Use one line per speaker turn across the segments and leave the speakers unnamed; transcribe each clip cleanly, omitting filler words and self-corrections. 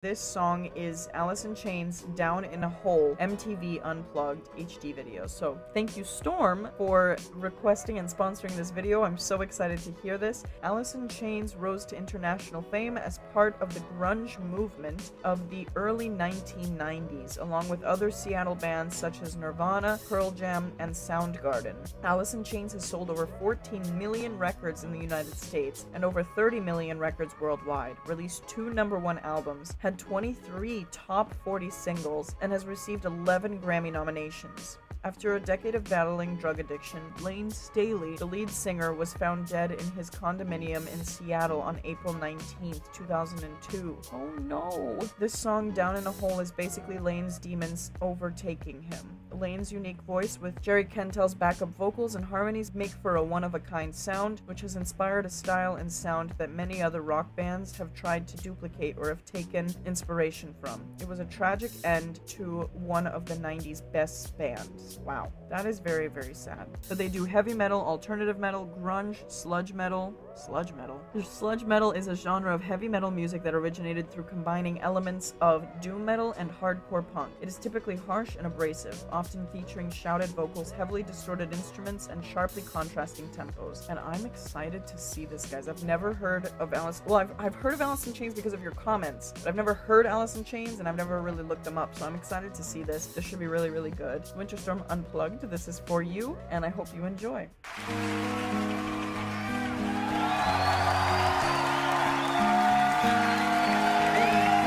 This song is Alice in Chains' Down in a Hole MTV Unplugged HD video. So thank you, Storm, for requesting and sponsoring this video. I'm so excited to hear this. Alice in Chains rose to international fame as part of the grunge movement of the early 1990s, along with other Seattle bands such as Nirvana, Pearl Jam, and Soundgarden. Alice in Chains has sold over 14 million records in the United States and over 30 million records worldwide, released 2 #1 albums, had 23 top 40 singles, and has received 11 Grammy nominations. After a decade of battling drug addiction, Layne Staley, the lead singer, was found dead in his condominium in Seattle on April 19th, 2002. Oh no! This song, Down in a Hole, is basically Layne's demons overtaking him. Layne's unique voice with Jerry Cantrell's backup vocals and harmonies make for a one-of-a-kind sound, which has inspired a style and sound that many other rock bands have tried to duplicate or have taken inspiration from. It was a tragic end to one of the 90s best bands. Wow, that is very, very sad. But they do heavy metal, alternative metal, grunge, sludge metal. Sludge metal? Sludge metal is a genre of heavy metal music that originated through combining elements of doom metal and hardcore punk. It is typically harsh and abrasive, often featuring shouted vocals, heavily distorted instruments, and sharply contrasting tempos. And I'm excited to see this, guys. I've never heard of Alice. Well, I've heard of Alice in Chains because of your comments, but I've never heard Alice in Chains, and I've never really looked them up. So I'm excited to see this. This should be really, really good. Winter Storm Unplugged. This is for you, and I hope you enjoy.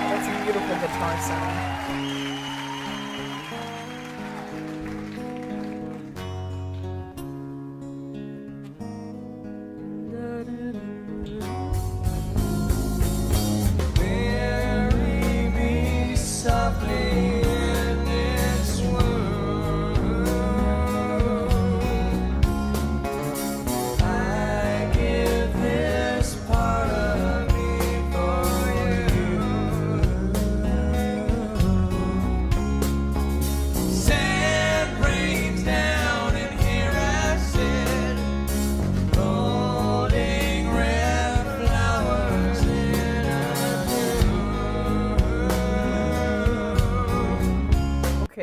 That's a beautiful guitar sound.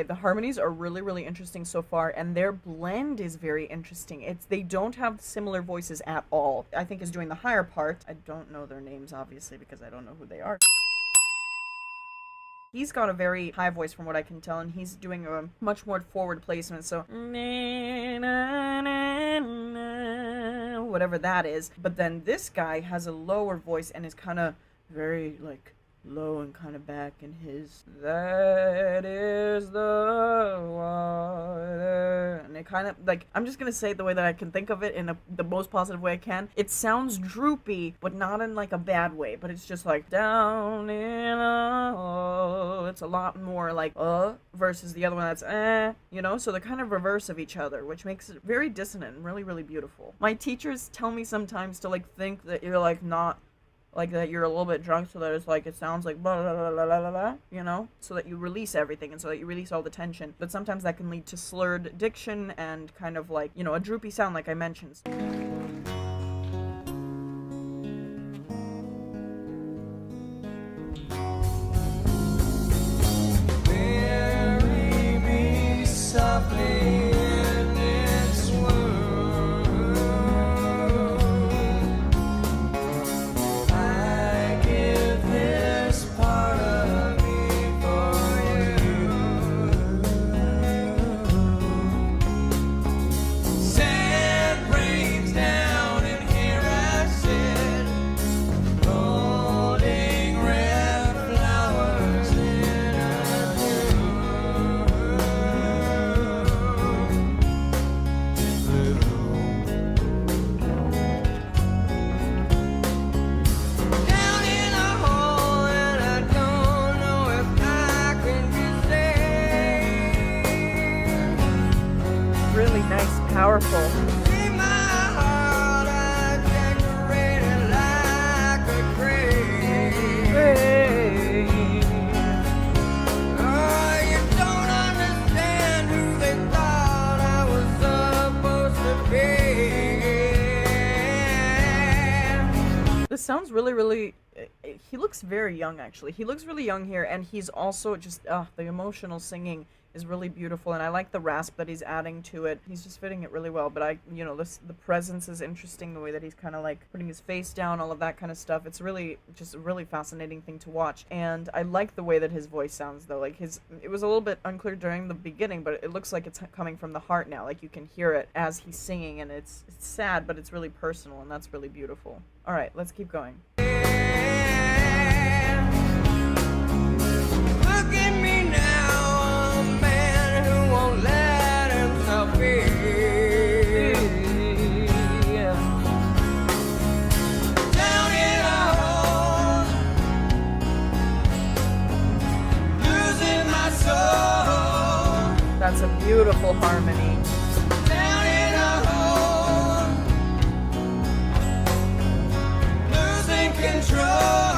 The harmonies are really, really interesting so far, and their blend is very interesting. They don't have similar voices at all. I think is doing the higher part. I don't know their names, obviously, because I don't know who they are. He's got a very high voice from what I can tell, and he's doing a much more forward placement, so whatever that is. But then this guy has a lower voice and is kind of very, like, low and kind of back in his that is the water, and it kind of like, I'm just gonna say it the way that I can think of it in the most positive way I can. It sounds droopy, but not in like a bad way, but it's just like down in a hole. It's a lot more like versus the other one that's you know, so they're kind of reverse of each other, which makes it very dissonant and really, really beautiful. My teachers tell me sometimes to like think that you're like not like that you're a little bit drunk, so that it's like it sounds like blah blah blah blah blah blah, you know, so that you release everything and so that you release all the tension. But sometimes that can lead to slurred diction and kind of like, you know, a droopy sound like I mentioned.
Bury me softly.
Really nice, powerful. This sounds really, really he looks very young, actually. He looks really young here, and he's also just, the emotional singing is really beautiful, and I like the rasp that he's adding to it. He's just fitting it really well, but the presence is interesting, the way that he's kind of like putting his face down, all of that kind of stuff. It's really just a really fascinating thing to watch, and I like the way that his voice sounds, though. Like, it was a little bit unclear during the beginning, but it looks like it's coming from the heart now. Like, you can hear it as he's singing, and it's sad, but it's really personal, and that's really beautiful. All right, let's keep going.
Look at me now, a man who won't let himself be. Down in a hole, losing my soul.
That's a beautiful harmony.
Down in a hole, losing control.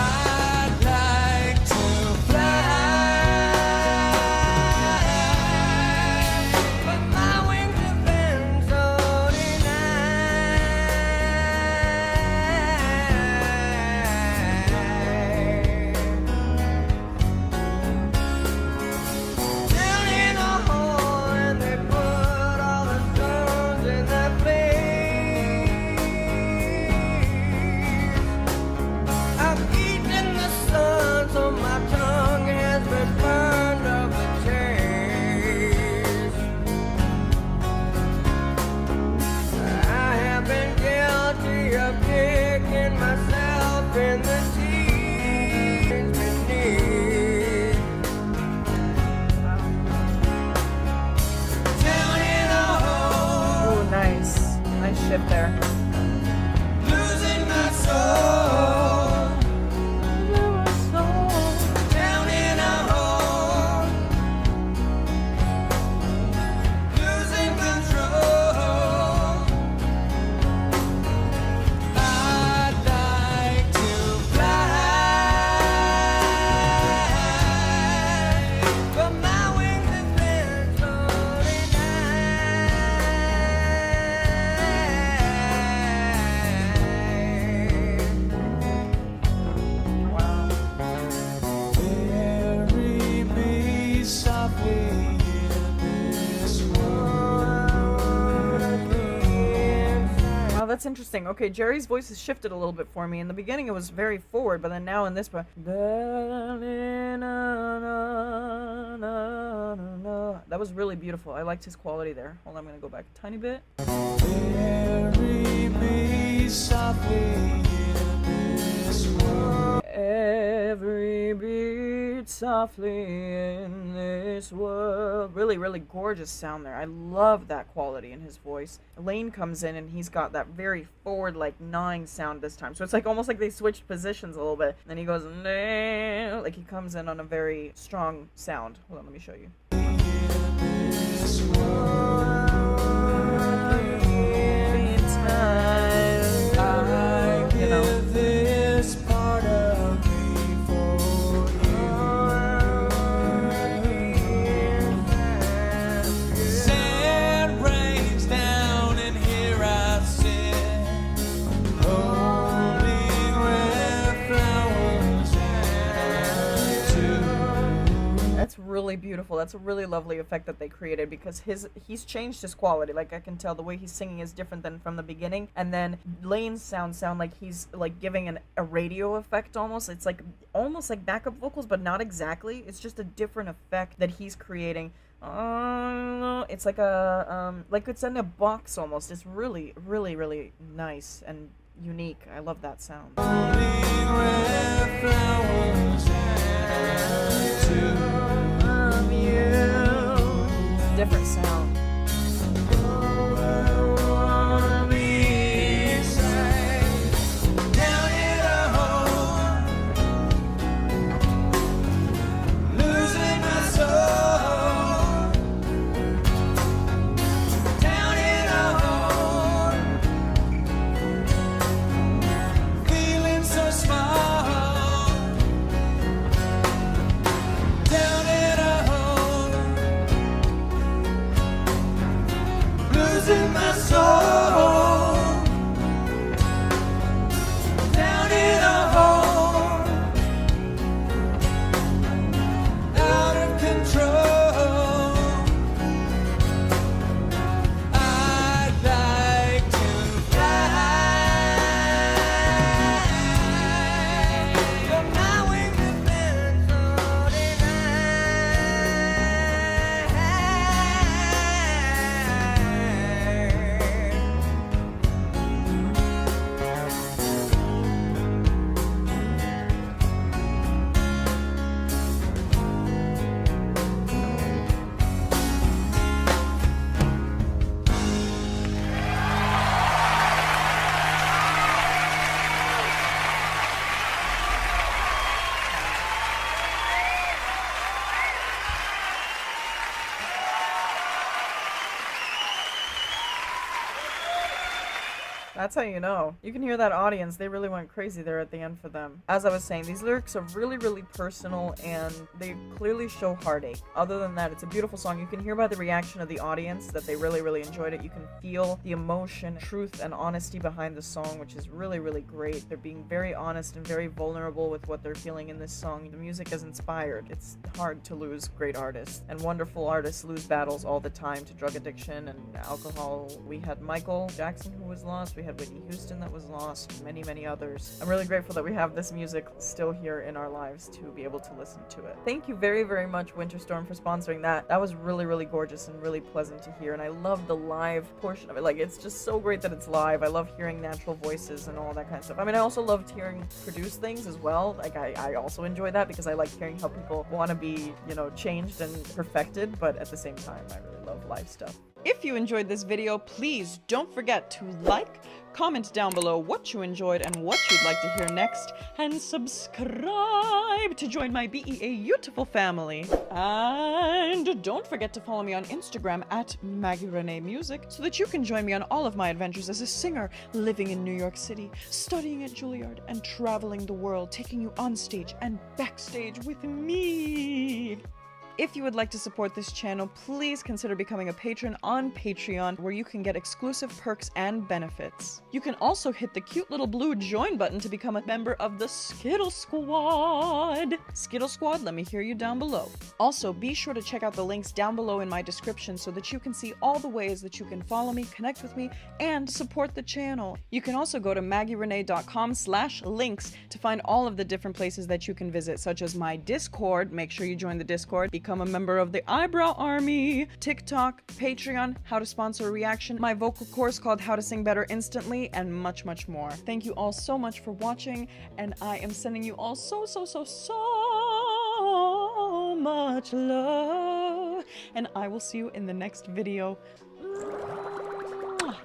I'd like to fly, but my wings have been so denied. Down in a hole, and they put all the stones in their place. I've eaten the sun, so my tongue has been burned of the taste. I have been guilty of kicking myself in the teeth beneath. Down in a hole,
Oh, nice. Nice shift there.
losing my soul. Down in a hole, losing control. I'd like to fly, but my wings have been so denied.
Wow.
Bury me softly in this world again.
Wow, that's interesting. Okay, Jerry's voice has shifted a little bit for me. In the beginning, it was very forward, but then now in this part, that was really beautiful. I liked his quality there. Hold on, I'm gonna go back a tiny bit.
Bury me softly in this world.
Every beat softly in this world. Really, really gorgeous sound there. I love that quality in his voice. Lane comes in and he's got that very forward, like gnawing sound this time. So it's like almost like they switched positions a little bit. Then he goes, "Nah," like he comes in on a very strong sound. Hold on, let me show you.
This world again. I give this part of me for you. Sand rains down, and here I sit, holding where flowers enter.
That's really beautiful. That's a really lovely effect that they created, because he's changed his quality. Like, I can tell the way he's singing is different than from the beginning. And then Lane's sound like he's like giving a radio effect almost. It's like almost like backup vocals, but not exactly. It's just a different effect that he's creating. It's like like it's in a box almost. It's really, really, really nice and unique. I love that sound.
Holding where flowers enter.
Different sound.
Down in a hole, losing my soul. Down in a hole, feeling so small. Down in a hole,
That's how you know. You can hear that audience. They really went crazy there at the end for them. As I was saying, these lyrics are really, really personal and they clearly show heartache. Other than that, it's a beautiful song. You can hear by the reaction of the audience that they really, really enjoyed it. You can feel the emotion, truth, and honesty behind the song, which is really, really great. They're being very honest and very vulnerable with what they're feeling in this song. The music is inspired. It's hard to lose great artists, and wonderful artists lose battles all the time to drug addiction and alcohol. We had Michael Jackson who was lost. We had Whitney Houston that was lost. Many, many others. I'm really grateful that we have this music still here in our lives to be able to listen to it. Thank you very, very much, Winterstorm, for sponsoring that. That was really, really gorgeous and really pleasant to hear, and I love the live portion of it. Like, it's just so great that it's live. I love hearing natural voices and all that kind of stuff. I mean, I also loved hearing produced things as well. Like, I also enjoy that because I like hearing how people want to be, you know, changed and perfected, but at the same time, I really love live stuff. If you enjoyed this video, please don't forget to like, comment down below what you enjoyed and what you'd like to hear next, and subscribe to join my beautiful family. And don't forget to follow me on Instagram at Maggie Renee Music so that you can join me on all of my adventures as a singer, living in New York City, studying at Juilliard, and traveling the world, taking you on stage and backstage with me. If you would like to support this channel, please consider becoming a patron on Patreon, where you can get exclusive perks and benefits. You can also hit the cute little blue join button to become a member of the Skittle Squad. Skittle Squad, let me hear you down below. Also, be sure to check out the links down below in my description so that you can see all the ways that you can follow me, connect with me, and support the channel. You can also go to maggierenee.com/links to find all of the different places that you can visit, such as my Discord. Make sure you join the Discord. Become a member of the Eyebrow Army, TikTok, Patreon, how to sponsor a reaction, my vocal course called How to Sing Better Instantly, and much, much more. Thank you all so much for watching, and I am sending you all so much love, and I will see you in the next video. Mwah.